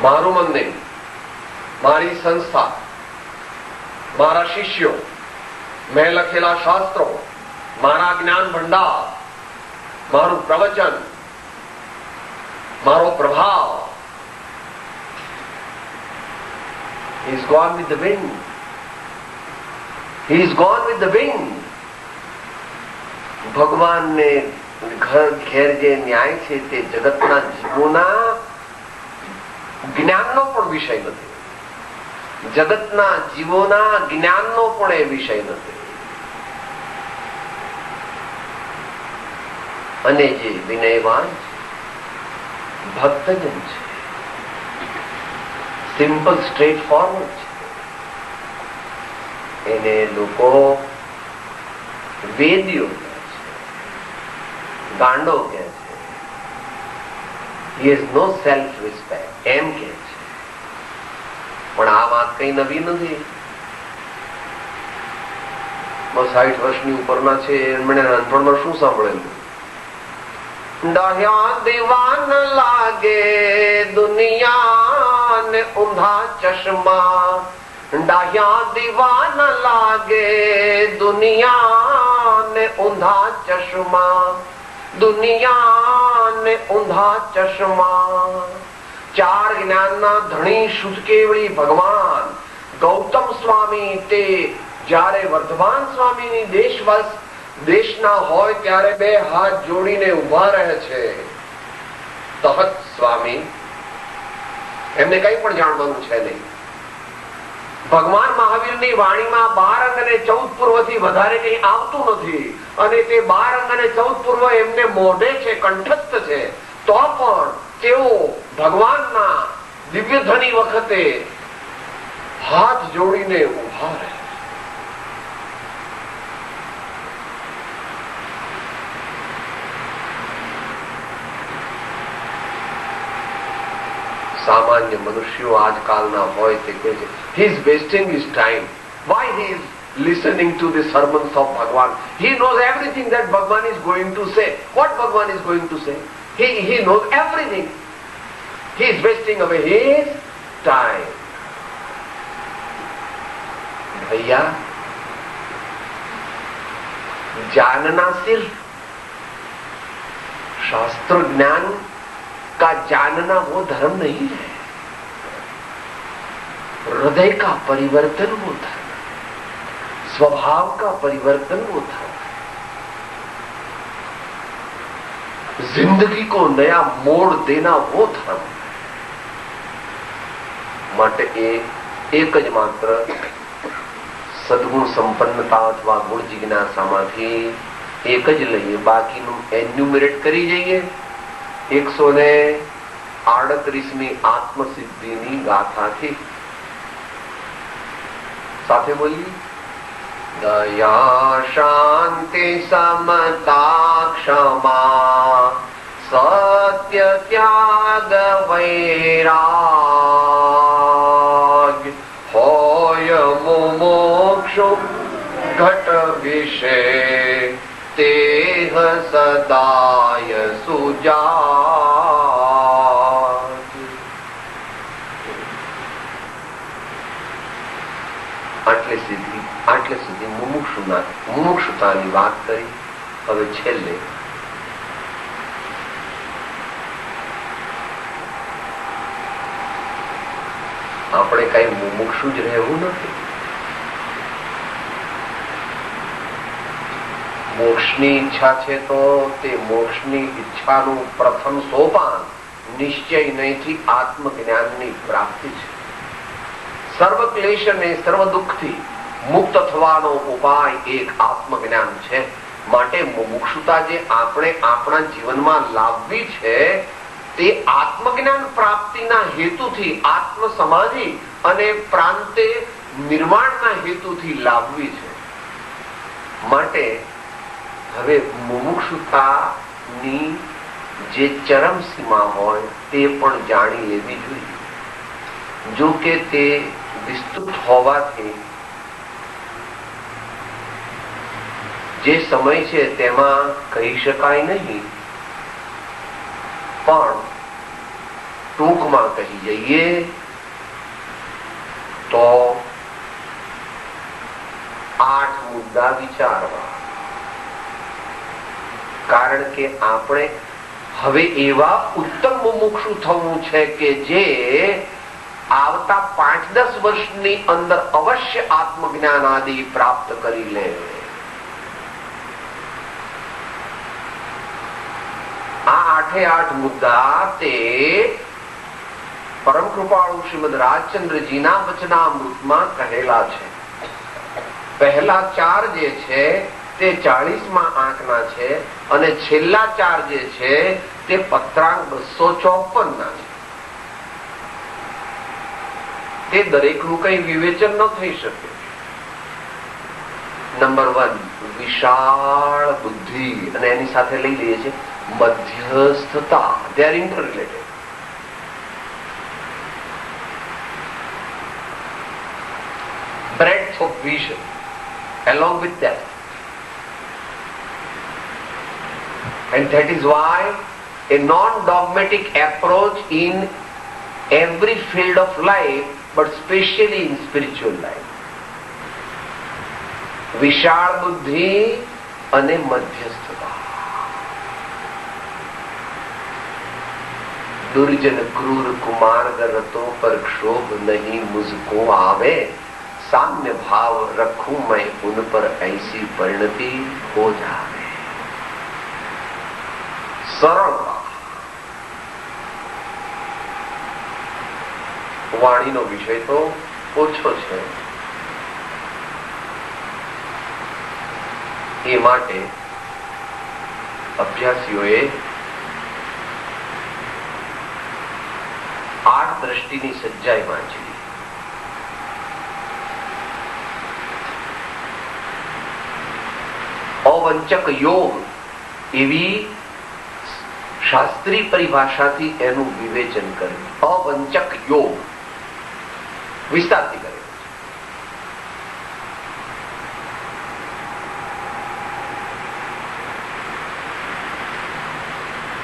મારું મંદિર, મારી સંસ્થા, મારા શિષ્યો, મેં લખેલા શાસ્ત્રો, મારા જ્ઞાન ભંડાર, મારું પ્રવચન, મારો પ્રભાવ, He is gone with the wind. He is gone with the wind. ભગવાનને ઘર ઘેર જે ન્યાય છે તે જગતના જીવોના જ્ઞાનનો પણ વિષય નથી. જગતના જીવોના જ્ઞાનનો પણ એ વિષય નથી. અને જે વિનયવાન ભક્તજન છે, સિમ્પલ સ્ટ્રેટ ફોરવર્ડ છે, એને લોકો વેદીઓ કહે છે, ગાંડો કહે છે. He has no self respect એમ કહે છે. પણ આ વાત કઈ નવી નથી. 60 વર્ષની ઉપરના છે એમણે નાનપણમાં શું સાંભળેલું? ડાહ્યા દીવાન લાગે દુનિયા ને ઊંધા ચશ્મા. ડાહ્યા દીવાન લાગે દુનિયા ને ઊંધા ચશ્મા. દુનિયા ને ઊંધા ચશ્મા. ચાર જ્ઞાનના ધણી શુદ્ધ કેવળી ભગવાન ગૌતમ સ્વામી તે જ્યારે વર્ધમાન સ્વામીની દેશના હોય ત્યારે બે હાથ જોડીને ઉભા રહે છે. તહત સ્વામી એમને કઈ પણ જાણવાનું છે નહીં. ભગવાન મહાવીરની વાણીમાં 12 અંગ અને 14 પૂર્વ થી વધારે કઈ આવતું નથી. અને તે 12 અંગ અને 14 પૂર્વ એમને મોઢે છે, કંઠસ્થ છે. તો પણ તેઓ ભગવાનના દિવ્ય ધની વખતે હાથ જોડીને ઉભા રહે. સામાન્ય મનુષ્યો આજકાલના હોય તે કહે છે he is wasting his time. Why he is listening to the sermons of Bhagwan? He knows everything that Bhagwan is going to say. What Bhagwan is going to say? He knows everything. He is wasting away his time. भैया जानना सिर्फ शास्त्र ज्ञान का जानना वो धर्म नहीं है. हृदय का परिवर्तन वो धर्म है. स्वभाव का परिवर्तन वो धर्म है. जिंदगी को नया मोड़ देना वो धर्म है. માટે એક જ માત્ર સદગુણ સંપન્નતા અથવા ગુણ જિજ્ઞાસામાંથી એક જ લઈએ, બાકીનું એન્યુમરેટ કરી જઈએ. 138મી આત્મસિદ્ધિની ગાથાથી સાથે બોલીએ. દયા શાંતિ સમતા ક્ષમા સત્ય ત્યાગ વૈરાગ હોય મુમોક્ષુ ઘટ વિશે તેહ સદાય સુજા. આટલે સુધી મુમુક્ષુતાની વાત કરી. હવે છેલ્લે આપણે કઈ મુમુક્ષુ જ રહેવું નથી. મોક્ષની ઈચ્છા છે તો તે મોક્ષની ઈચ્છાનું પ્રથમ સોપાન નિશ્ચય નહીંથી આત્મજ્ઞાનની પ્રાપ્તિ છે. સર્વ ક્લેશ અને સર્વ દુઃખથી મુક્ત થવાનો ઉપાય એક આત્મજ્ઞાન છે. માટે મુમુક્ષુતા જે આપણે આપણા જીવનમાં લાવવી છે તે આત્મજ્ઞાન પ્રાપ્તિના હેતુથી, આત્મ સમાધિ અને પ્રાંતે નિર્માણના હેતુથી લાવવી છે. માટે હવે મુમુક્ષુતાની જે ચરમ સીમા હોય તે પણ જાણી લેવી જોઈએ. જો કે તે વિસ્તૃત હોવાથી જે સમય છે તેમાં કહી શકાય નહીં, પણ ટૂંકમાં કહી જઈએ તો 8 મુદ્દા વિચારવા. કારણ કે આપણે હવે એવા ઉત્તમ મુમુક્ષુ થવું છે કે જે આવતા 5-10 વર્ષની અંદર અવશ્ય આત્મજ્ઞાન આદિ પ્રાપ્ત કરી લે. આ 8 મુદ્દા તે પરમ કૃપાળુ શ્રીમદ રાજચંદ્રજીના વચનામૃતમાં કહેલા છે. પહેલા 4 જે છે તે 40મા આંકના છે અને છેલ્લા 4 જે છે તે પત્રાંક 254 ના છે. તે દરેકનું કઈ વિવેચન ન થઈ શકે. નંબર 1 વિશાળ બુદ્ધિ, અને એની સાથે લઈ લઈએ છીએ મધ્યસ્થતા. They are interrelated. breadth of vision along with that, and that is why a non-dogmatic approach in every field of life, but especially in spiritual life. વિશાળ બુદ્ધિ અને મધ્યસ્થતા. दुर्जन क्रूर कुमार्ग रतों पर क्षोभ नहीं मुझको आवे, साम्य भाव रखूं मैं उन पर ऐसी परिणति हो जावे. સરળતા. વાણીનો વિષય તો ઓછો છે, એ માટે અભ્યાસીઓએ 8 દ્રષ્ટિની સજ્જાઈ વાંચી. અવંચક યોગ એવી શાસ્ત્રી પરિભાષાથી એનું વિવેચન કર્યું. અવંચક યોગ વિસ્તારથી કર્યું.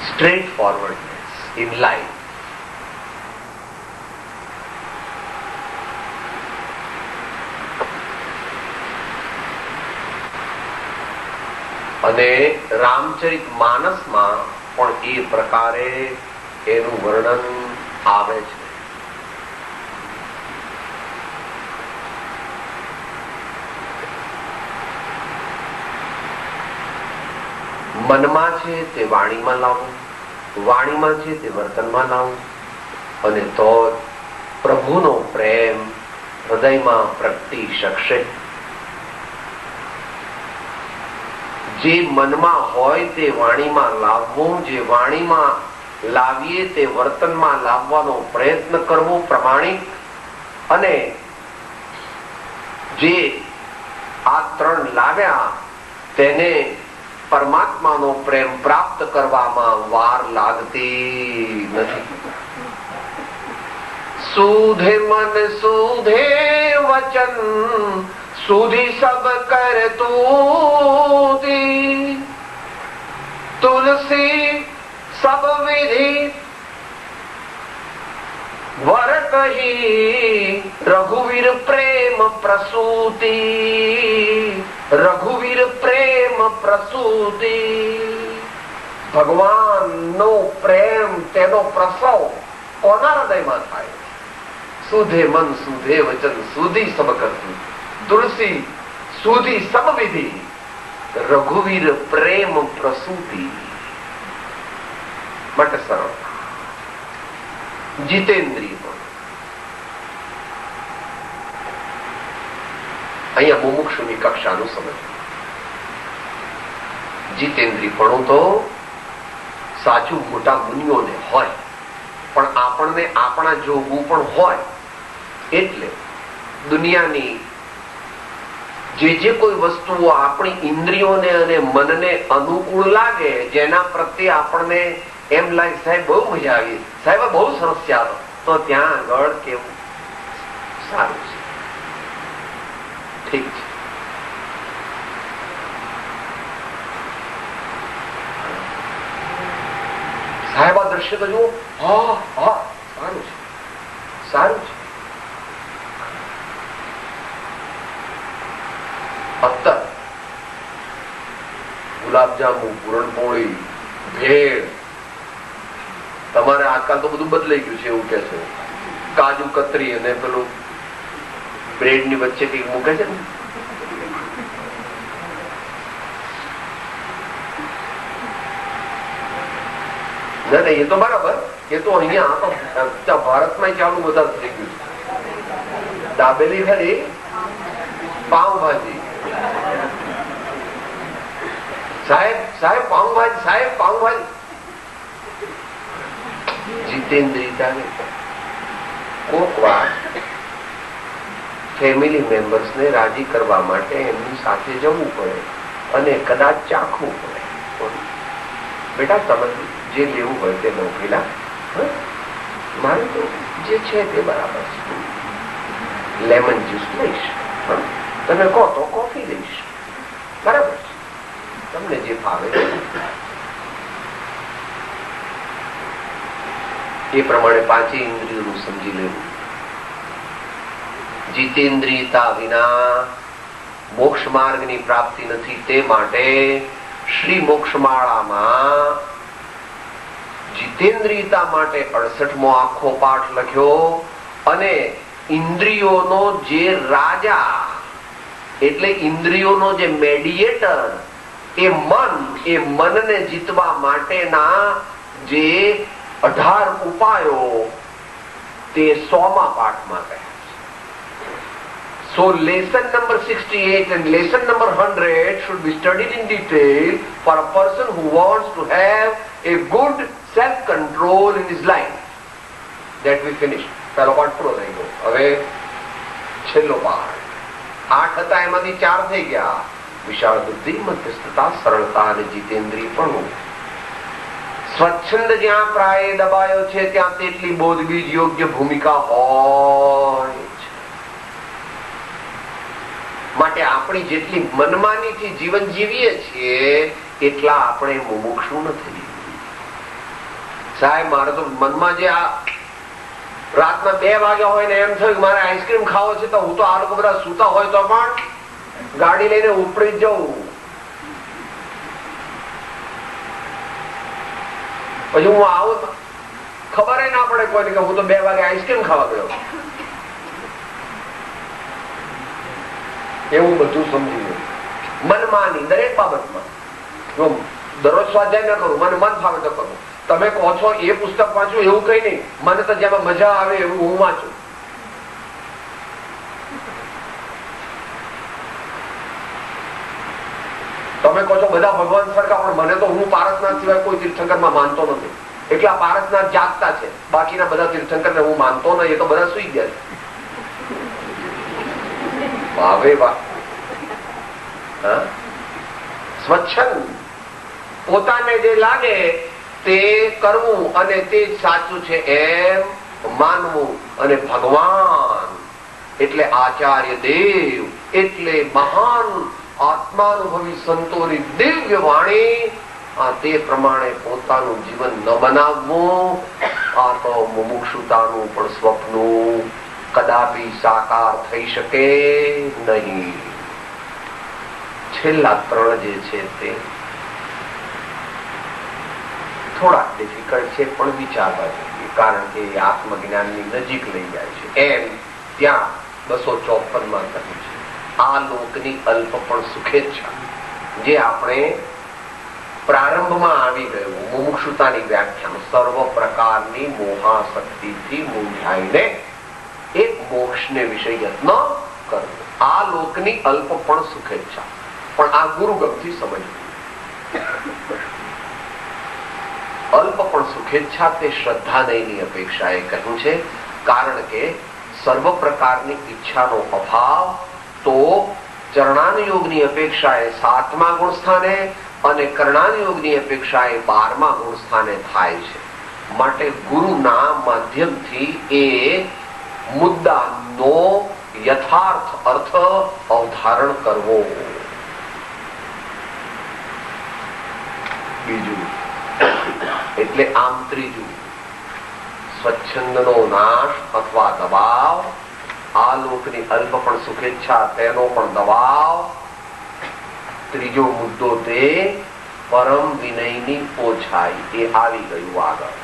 Straightforwardness in life. અને રામચરિત માનસમાં પણ એ પ્રકારે એનું વર્ણન આવે છે. મનમાં છે તે વાણીમાં લાવવું, વાણીમાં છે તે વર્તનમાં લાવવું, અને તો પ્રભુનો પ્રેમ હૃદયમાં પ્રગટી શકશે. જે મનમાં હોય તે વાણીમાં લાવવું, જે વાણીમાં લાવીએ તે વર્તનમાં લાવવાનો પ્રયત્ન કરવો પ્રમાણિક. અને જે આ 3 લાવ્યા તેને પરમાત્માનો પ્રેમ પ્રાપ્ત કરવામાં વાર લાગતી નથી. સુધે મન સુધે વચન સુધી સબ કર તુતી, તુલસી સબ વિધિ વર કહી, રઘુવીર પ્રેમ પ્રસૂતિ, રઘુવીર પ્રેમ પ્રસૂતિ. ભગવાનનો પ્રેમ તેનો પ્રસવ કોના હૃદયમાં થાય? સુધે મન સુધે વચન સુધી સબ કરતું, તુલસી સુધી સબ વિધિ, રઘુવીર પ્રેમ પ્રસૂતિ. માટે સરળ. જીતેન્દ્રિય પણ અહીંયા મુમુક્ષુની કક્ષાનું સમજ. જીતેન્દ્રિયપણું તો સાચું મોટા મુનિઓને હોય, પણ આપણને આપણા જોગવું પણ હોય. એટલે દુનિયાની જે કોઈ વસ્તુઓ આપણી ઇન્દ્રિયોને અને મનને અનુકૂળ લાગે, જેના પ્રત્યે આપણને એમ લાગે સાહેબ બહુ મજા આવી, સાહેબ બહુ સરસ છે, તો ત્યાં આગળ કેવું સારું છે, ઠીક છે. સાહેબ આ દ્રશ્ય તો જુઓ, હા હા સારું છે, સારું છે. અત્તર, ગુલાબજાંબુ, પૂરણપોળી, ભેળ, તમારે આજકાલ તો બધું બદલાઈ ગયું છે એવું કે છે. કાજુ કતરી અને પેલું બ્રેડ ની વચ્ચે કઈક મૂકે છે ને, એ તો બરાબર, એ તો અહીંયા ભારતમાં ચાલુ બધા થઈ ગયું. દાબેલી ખરી, પાઉંભાજી, સાહેબ પાઉંભાજી, સાહેબ પાઉંભાજી. જીતેન્દ્રિયતા કોક વાર ફેમિલી મેમ્બર્સ ને રાજી કરવા માટે એમની સાથે જવું પડે અને કદાચ ચાખવું પડે. બેટા તમે જે લેવું હોય તે લો, પેલા મારે તો જે છે તે બરાબર છે. લેમન જ્યુસ લઈશ, તમે કહો તો કોફી લઈશ, બરાબર છે, તમને જે ભાવે એ પ્રમાણે પાંચે ઇન્દ્રિયોનું સમજી લેવું. જીતેન્દ્રિયતા વિના મોક્ષ માર્ગની પ્રાપ્તિ નથી. તે માટે શ્રી મોક્ષમાળામાં જીતેન્દ્રિયતા માટે 68મો આખો પાઠ લખ્યો. અને ઇન્દ્રિયોનો જે રાજા એટલે ઇન્દ્રિયોનો જે મેડિયેટર એ મનને જીતવા માટેના જે 18 ઉપાયો તે 100મા પાઠમાં કહ્યા. So lesson number 68 and lesson number 100 should be studied in detail for a person who wants to have a good self-control in his life. That we finished. પહેલો પાઠ પૂરો થઈ ગયો. હવે છેલ્લો પાઠ. 8 હતા એમાંથી 4 થઈ ગયા. વિશાળ બુદ્ધિ, મધ્યસ્થતા, સરળતા અને જીતેન્દ્રિયપણું. સ્વચ્છંદ જ્યાં પ્રાય દબાયો છે ત્યાં તેટલી બોધબીજ યોગ્ય ભૂમિકા હોય છે. માટે આપણી જેટલી મનમાનીથી જીવન જીવીએ છીએ એટલા આપણે મુમુક્ષુ નથી. સાહેબ મારે તો મનમાં જે આ રાતના 2 વાગ્યા હોય ને એમ થયું કે મારે આઈસ્ક્રીમ ખાવો છે, તો હું તો આ લોકો બધા સૂતા હોય તો પણ ગાડી લઈને ઉપડી જ જવું. પછી હું આવું ખબર ના પડે કોઈને કે હું તો 2 વાગે આઈસ્ક્રીમ ખાવા ગયો. એવું બધું સમજી લો. મનમાની દરેક બાબતમાં. દરરોજ સ્વાધ્યાય ન કરું, મને મન ફાવે તો કરું. તમે કહો છો એ પુસ્તક વાંચું એવું કઈ નહીં, મને તો જેમાં મજા આવે એવું હું વાંચું. તમે કહો છો બધા ભગવાન સરખા, પણ મને તો હું પારસનાથ સિવાય કોઈ તીર્થંકરમાં માનતો નથી. એટલા પારસનાથ જાગતા છે, બાકીના બધા તીર્થંકરને હું માનતો નહીં. એ તો બધા સુઈ ગયા છે. વાવે વાહ. સ્વચ્છંદ પોતાને જે લાગે તે કરવું અને તે સાચું છે એમ માનવું. અને ભગવાન એટલે આચાર્ય દેવ એટલે મહાન આત્માનુભવી સંતોની દિવ્ય વાણી. તે પ્રમાણે પોતાનું જીવન ન બનાવવું. આ તો મુમુક્ષુતાનું પણ સ્વપ્ન કદાપી સાકાર થઈ શકે નહીં. છેલ્લા 3 જે છે તે થોડા ડિફિકલ્ટ છે પણ વિચારવા જોઈએ, કારણ કે એ આત્મજ્ઞાનની નજીક લઈ જાય છે. એમ ત્યાં 254માં કહ્યું છે આ લોકની અલ્પ પણ સુખેચ્છા, જે આપણે પ્રારંભમાં આવી ગયું મુમુક્ષુતાની વ્યાખ્યામાં સર્વ પ્રકારની મોહાશક્તિથી મૂંઝાઈને એક મોક્ષને વિશે યત્ન કરવો. આ લોકની અલ્પ પણ સુખેચ્છા, પણ આ ગુરુગમથી સમજવું. અલ્પ પણ સુખેચ્છા તે શ્રદ્ધાનયની અપેક્ષાએ કહ્યું છે, કારણ કે સર્વ પ્રકારની ઈચ્છાનો અભાવ તો ચરણાનુયોગની અપેક્ષાએ 7મા ગુણ સ્થાને અને કર્ણાનુયોગની અપેક્ષાએ 12મા ગુણ સ્થાને થાય છે. માટે ગુરુના માધ્યમથી એ મુદ્દાનો યથાર્થ અર્થ અવધારણ કરવો. બીજું એટલે આમ ત્રીજું સ્વચ્છંદનો નાશ અથવા દબાવ, આ લોકની અલ્પ પણ સુખેચ્છા તેનો પણ દબાવ. ત્રીજો મુદ્દો તે પરમ વિનયની ઓછાઈ, એ આવી ગયું આગળ.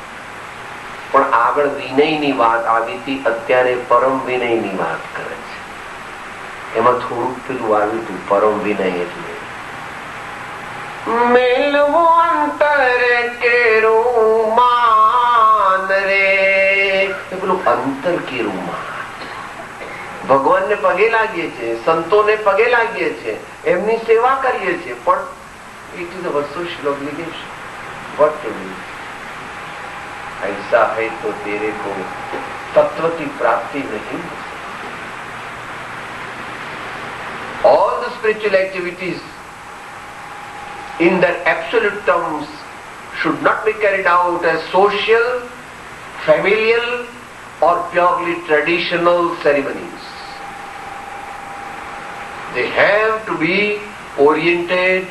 પણ આગળ વિનયની વાત આવી હતી, અત્યારે પરમ વિનયની વાત કરે છે. એમાં થોડુંક પેલું આવ્યું હતું પરમ વિનય એટલે મેલવો અંતર કેરું માન રે, પેલું અંતર કેરું માન. ભગવાનને પગે લાગીએ છીએ, સંતોને પગે લાગીએ છીએ, એમની સેવા કરીએ છીએ, પણ it is our social obligation. What to do? ऐसा है तो तेरे को तत्व की प्राप्ति नहीं. All the spiritual activities in their absolute terms should not be carried out as social, familial or purely traditional ceremonies. They have to be oriented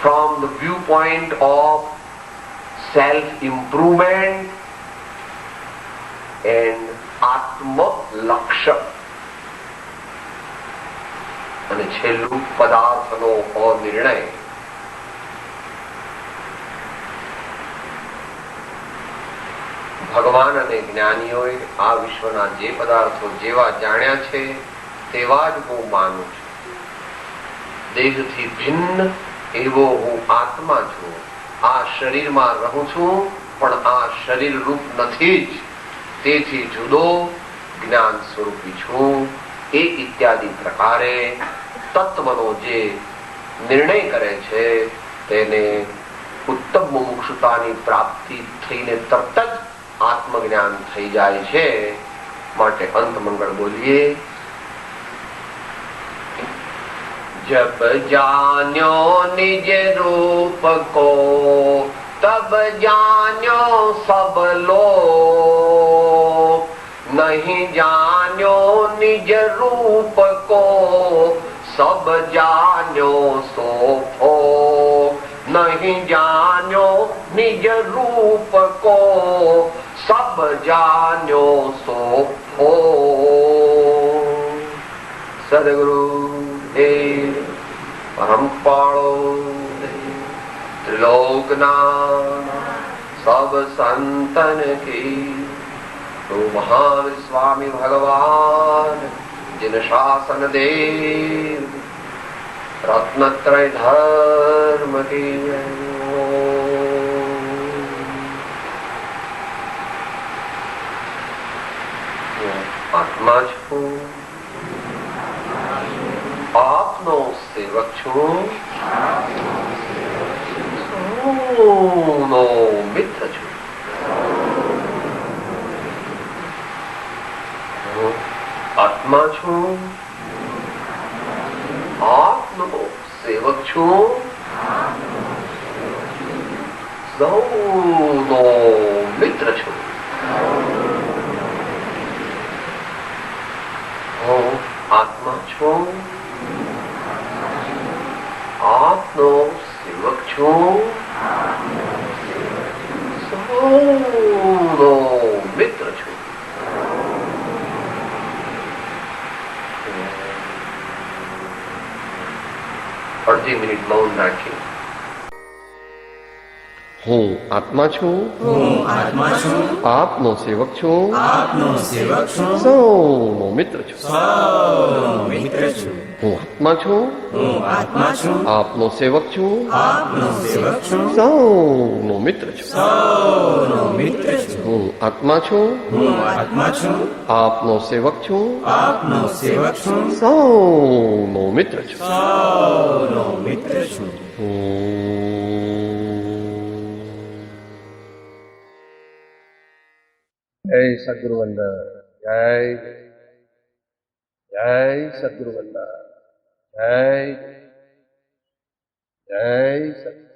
from the viewpoint of self-improvement and atma-laksha. અને છેલ્લું પદાર્થનો અનિર્ણય. ભગવાન અને જ્ઞાનીઓએ આ વિશ્વના જે પદાર્થો જેવા જાણ્યા છે તેવા જ હું માનું છું. દેહથી ભિન્ન એવો હું આત્મા છું. આ શરીરમાં રહું છું, પણ આ શરીર રૂપ નથી જ, તેથી જુદો જ્ઞાન સ્વરૂપી છું. એ ઇત્યાદિ પ્રકારે તત્વનો જે નિર્ણય કરે છે તેને ઉત્તમ મુમુક્ષુતાની પ્રાપ્તિ થઈને તરત જ આત્મજ્ઞાન થઈ જાય છે. માટે અંત મંગળ બોલીએ. जब जान्यो निज रूप को तब जान्यो सब लोग, नहीं जान्यो निज रूप को सब जान्यो सो भोग, नहीं जान्यो निज रूप को सब जान्यो सो भोग. सदगुरु परम पाड़ो त्रिलोकना सब संतन की तो महान स्वामी भगवान जिन शासन देव रत्नत्रय धर्म की आत्मा छू, આપનો સેવક છું, સૌનો મિત્ર છું. હું આત્મા છું, આપનો સેવક છું, સૌનો મિત્ર છું. હું આત્મા છું, આપનો સેવક છું, સૌનો મિત્ર છું. અડધી મિનિટ મૌન રાખી. હું આત્મા છું, આપનો સેવક છું, સૌનો મિત્ર છું. હું આત્મા છું, આપનો સેવક છું, સૌનો મિત્ર છું. હું આત્મા છું, આપનો સેવક છું, સૌનો મિત્ર છું. જય સદગુરુ વંદન. જય જય સદગુરુ વંદન. જય જય સદગુરુ.